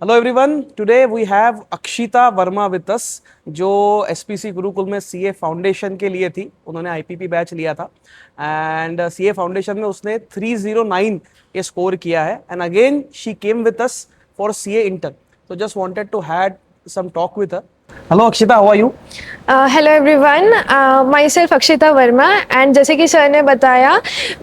Hello everyone, today we have Akshita Verma with us, जो SPC Gurukul में CA foundation के लिए थी। उन्होंने आईपीपी बैच लिया था एंड सीए फाउंडेशन में उसने 309 ये स्कोर किया है and again she came with us for CA inter. तो just wanted to had some talk with her. Hello Akshita, how are you? Hello everyone, myself Akshita Verma and जैसे कि सर ने बताया,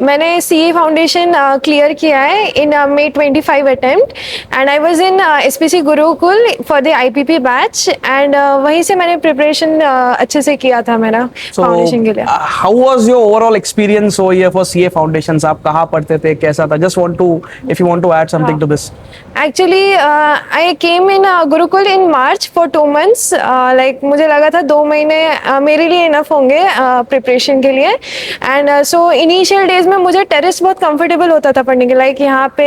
मैंने सीए फाउंडेशन क्लियर किया है इन May 25 attempt and I was in SPC Gurukul for the IPP batch and वहीं से मैंने प्रिपरेशन अच्छे से किया था मेरा फाउंडेशन के लिए। How was your overall experience over here for CA foundations? आप कहाँ पढ़ते थे, कैसा था? Just want to, if you want to add something to this. Actually I came in Gurukul in March for 2 months, like मुझे लगा था 2 महीने मेरे लिए इनफ होंगे प्रिपरेशन के लिए एंड सो इनिशियल डेज में मुझे टेरेस बहुत कंफर्टेबल होता था पढ़ने के, लाइक यहाँ पे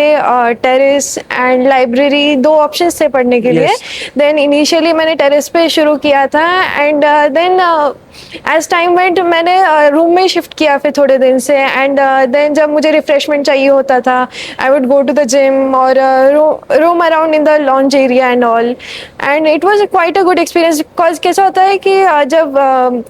टेरेस एंड लाइब्रेरी 2 ऑप्शंस थे पढ़ने के लिए। देन इनिशियली मैंने टेरेस पे शुरू किया था and then as time went मैंने रूम में शिफ्ट किया फिर थोड़े दिन से एंड देन जब मुझे रिफ्रेशमेंट चाहिए होता था I would go to the gym और roam around in the lounge area and all, and it was quite a good experience because कैसा होता है कि जब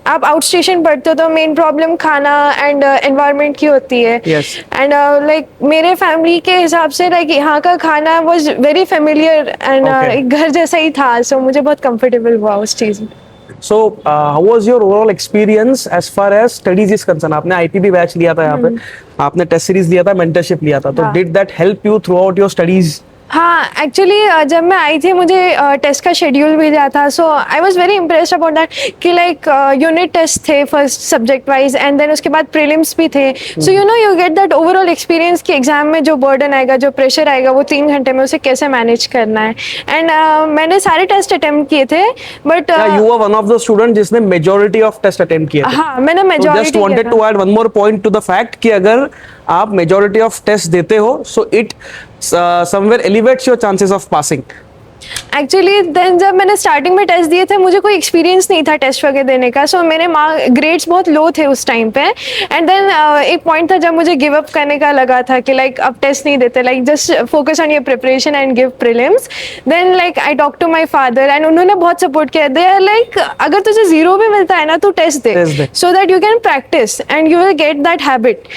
आप आउट स्टेशन पढ़ते हो तो मेन प्रॉब्लम खाना एंड एनवायरनमेंट की होती है। एंड लाइक मेरे फैमिली के हिसाब से लाइक यहाँ का खाना वाज वेरी फेमिलियर एंड घर जैसा ही था, सो मुझे बहुत कंफर्टेबल हुआ उस चीज़ में। So, how was your overall experience as far as studies is concerned? आपने IPB बैच लिया था यहाँ पे, आपने टेस्ट सीरीज लिया था, मेंटरशिप लिया था, तो did that help you throughout your studies? हाँ, एक्चुअली जब मैं आई थी मुझे टेस्ट का शेड्यूल भी दिया था, so I was very impressed about that कि लाइक यूनिट टेस्ट थे first subject wise and then उसके बाद प्रीलिम्स भी थे। So you know you get that overall experience कि एग्जाम में जो बर्डन आएगा, जो प्रेशर आएगा, वो 3 घंटे में उसे कैसे मैनेज करना है। एंड मैंने सारे टेस्ट अटेम्प्ट किए थे but you are one of the student जिसने मेजॉरिटी ऑफ टेस्ट अटेम्प्ट किए थे। हाँ, मैंने majority. Just wanted to add one more point to the fact कि अगर आप मेजॉरिटी ऑफ टेस्ट देते हो so it somewhere elevates your chances of passing. Actually then जब मैंने स्टार्टिंग में टेस्ट दिए थे मुझे कोई एक्सपीरियंस नहीं था टेस्ट वगैरह देने का, सो मेरे ग्रेड्स बहुत लो थे उस टाइम पे एंड देन एक पॉइंट था जब मुझे गिव अप करने का लगा था कि लाइक अब टेस्ट नहीं देते, like just focus on your preparation and give prelims. Then like I talk to my father and उन्होंने बहुत सपोर्ट किया। दे आर लाइक अगर तुझे 0 भी मिलता है ना तो टेस्ट दे so that you can practice and you will get that habit.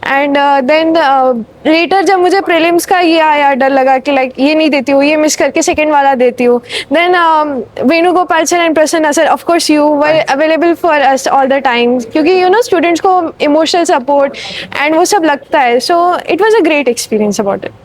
And then later जब मुझे प्रीलिम्स का ये आया डर लगा कि लाइक ये नहीं देती हूँ, ये मिस करके सेकेंड वाला देती हूँ, then Venugopal sir and Prasanna sir, of course you were available for us all the time क्योंकि you know students को emotional support and वो सब लगता है, so it was a great experience about it.